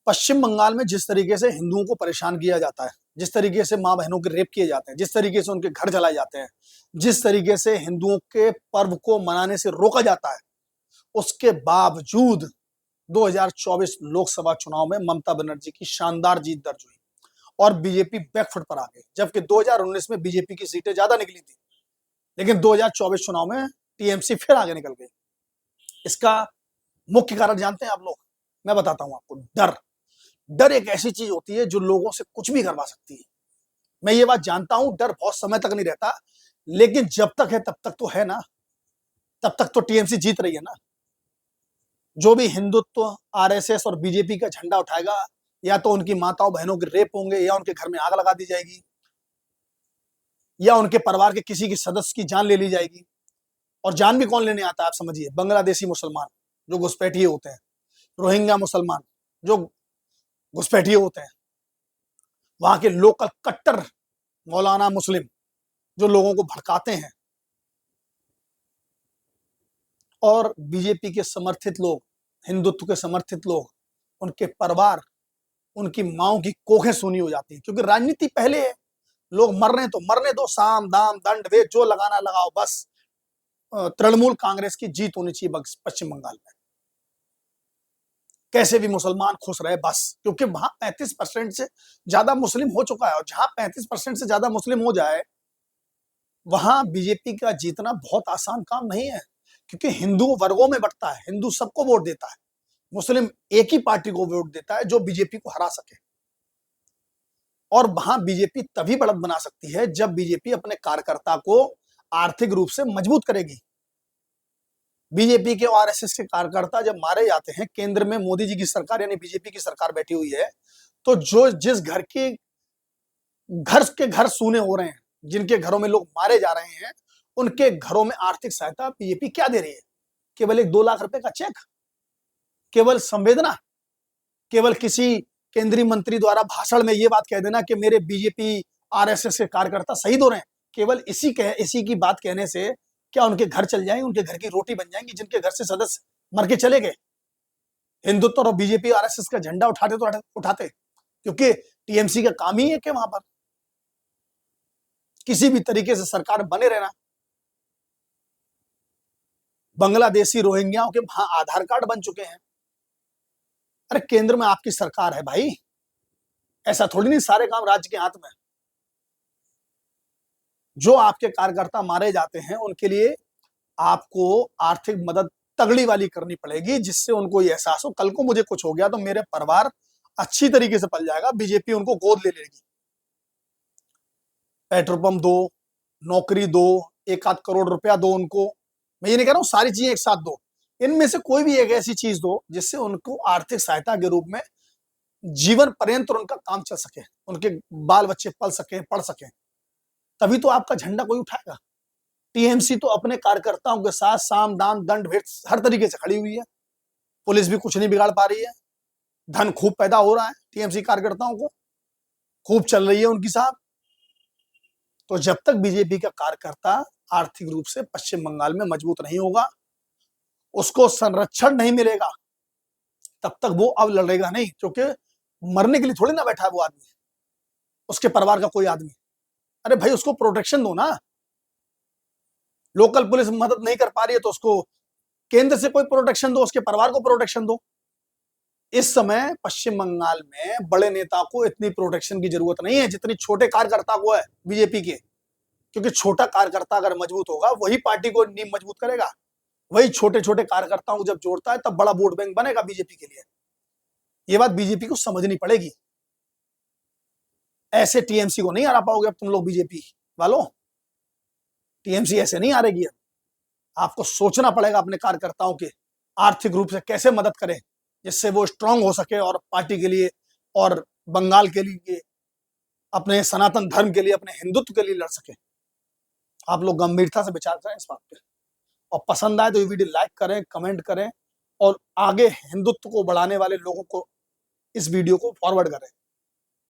पश्चिम बंगाल में जिस तरीके से हिंदुओं को परेशान किया जाता है, जिस तरीके से माँ बहनों के रेप किए जाते हैं, जिस तरीके से उनके घर जलाए जाते हैं, जिस तरीके से हिंदुओं के पर्व को मनाने से रोका जाता है, उसके बावजूद 2024 लोकसभा चुनाव में ममता बनर्जी की शानदार जीत दर्ज हुई और बीजेपी बैकफुट पर आ गई। जबकि 2019 में बीजेपी की सीटें ज्यादा निकली थी, लेकिन 2024 चुनाव में टीएमसी फिर आगे निकल गई। इसका मुख्य कारण जानते हैं आप लोग? मैं बताता हूं आपको। डर। डर एक ऐसी चीज होती है जो लोगों से कुछ भी करवा सकती है। मैं ये बात जानता हूं, डर बहुत समय तक नहीं रहता, लेकिन जब तक है तब तक तो है ना, तब तक तो टीएमसी जीत रही है ना। जो भी हिंदुत्व, आरएसएस और बीजेपी का झंडा उठाएगा, या तो उनकी माताओं बहनों के रेप होंगे, या उनके घर में आग लगा दी जाएगी, या उनके परिवार के किसी की सदस्य की जान ले ली जाएगी। और जान भी कौन लेने आता है आप समझिए? बांग्लादेशी मुसलमान जो घुसपैठिए होते हैं, रोहिंग्या मुसलमान जो घुसपैठिए होते हैं, वहां के लोकल कट्टर मौलाना मुस्लिम जो लोगों को भड़काते हैं, और बीजेपी के समर्थित लोग, हिंदुत्व के समर्थित लोग, उनके परिवार, उनकी माओं की कोखें सूनी हो जाती है। क्योंकि राजनीति पहले है, लोग मर रहे हैं तो मरने दो, साम दाम दंड भेद जो लगाना लगाओ, बस तृणमूल कांग्रेस की जीत होनी चाहिए पश्चिम बंगाल में। कैसे भी मुसलमान खुश रहे बस, क्योंकि वहां 35% से ज्यादा मुस्लिम हो चुका है, और जहां 35% से ज्यादा मुस्लिम हो जाए, वहां बीजेपी का जीतना बहुत आसान काम नहीं है। क्योंकि हिंदू वर्गों में बंटता है, हिंदू सबको वोट देता है, मुस्लिम एक ही पार्टी को वोट देता है जो बीजेपी को हरा सके। और वहां बीजेपी तभी बढ़त बना सकती है जब बीजेपी अपने कार्यकर्ता को आर्थिक रूप से मजबूत करेगी। बीजेपी के और आरएसएस के कार्यकर्ता जब मारे जाते हैं, केंद्र में मोदी जी की सरकार यानी बीजेपी की सरकार बैठी हुई है, तो जो जिस घर सूने हो रहे हैं, जिनके घरों में लोग मारे जा रहे हैं, उनके घरों में आर्थिक सहायता बीजेपी क्या दे रही है? केवल एक 2 लाख रुपए का चेक, केवल संवेदना, केवल किसी केंद्रीय मंत्री द्वारा भाषण में ये बात कह देना कि मेरे बीजेपी आरएसएस के कार्यकर्ता शहीद हो रहे हैं। केवल इसी की बात कहने से क्या उनके घर चल जाएंगे, उनके घर की रोटी बन जाएंगी, जिनके घर से सदस्य मर के चले गए? हिंदुत्व और बीजेपी आरएसएस का झंडा उठाते तो उठाते, क्योंकि टीएमसी का काम ही है कि वहां पर किसी भी तरीके से सरकार बने रहना। बांग्लादेशी रोहिंग्याओं के वहां आधार कार्ड बन चुके हैं। अरे केंद्र में आपकी सरकार है भाई, ऐसा थोड़ी नहीं सारे काम राज्य के हाथ में। जो आपके कार्यकर्ता मारे जाते हैं उनके लिए आपको आर्थिक मदद तगड़ी वाली करनी पड़ेगी, जिससे उनको ये एहसास हो कल को मुझे कुछ हो गया तो मेरे परिवार अच्छी तरीके से पल जाएगा, बीजेपी उनको गोद ले लेगी। पेट्रोल पंप दो, नौकरी दो, 1-8 करोड़ रुपया दो उनको। मैं ये नहीं कह रहा हूं सारी चीजें एक साथ दो, इनमें से कोई भी एक ऐसी चीज दो जिससे उनको आर्थिक सहायता के रूप में जीवन पर्यंत उनका काम चल सके, उनके बाल बच्चे पल सके, पढ़ सके। तभी तो आपका झंडा कोई उठाएगा। टीएमसी तो अपने कार्यकर्ताओं के साथ साम दाम दंड भेद हर तरीके से खड़ी हुई है। पुलिस भी कुछ नहीं बिगाड़ पा रही है। धन खूब पैदा हो रहा है टीएमसी कार्यकर्ताओं को, खूब चल रही है उनकी साहब। तो जब तक बीजेपी का कार्यकर्ता आर्थिक रूप से पश्चिम बंगाल में मजबूत नहीं होगा, उसको संरक्षण नहीं मिलेगा, तब तक वो अब लड़ेगा नहीं। क्योंकि मरने के लिए थोड़ी ना बैठा है वो आदमी, उसके परिवार का कोई आदमी। अरे भाई उसको प्रोटेक्शन दो ना। लोकल पुलिस मदद नहीं कर पा रही है तो उसको केंद्र से कोई प्रोटेक्शन दो, उसके परिवार को प्रोटेक्शन दो। इस समय पश्चिम बंगाल में बड़े नेता को इतनी प्रोटेक्शन की जरूरत नहीं है जितनी छोटे कार्यकर्ता को है बीजेपी के। क्योंकि छोटा कार्यकर्ता अगर मजबूत होगा वही पार्टी को नींव मजबूत करेगा, वही छोटे छोटे कार्यकर्ताओं को जब जोड़ता है तब बड़ा वोट बैंक बनेगा बीजेपी के लिए। ये बात बीजेपी को समझनी पड़ेगी। ऐसे टीएमसी को नहीं हरा पाओगे अब तुम लोग बीजेपी वालों। टीएमसी ऐसे नहीं हारेगी। अब आपको सोचना पड़ेगा अपने कार्यकर्ताओं के आर्थिक रूप से कैसे मदद करें, जिससे वो स्ट्रांग हो सके और पार्टी के लिए और बंगाल के लिए, अपने सनातन धर्म के लिए, अपने हिंदुत्व के लिए लड़ सके। आप लोग गंभीरता से विचार करें इस बात पे, और पसंद आए तो ये वीडियो लाइक करें, कमेंट करें, और आगे हिंदुत्व को बढ़ाने वाले लोगों को इस वीडियो को फॉरवर्ड करें।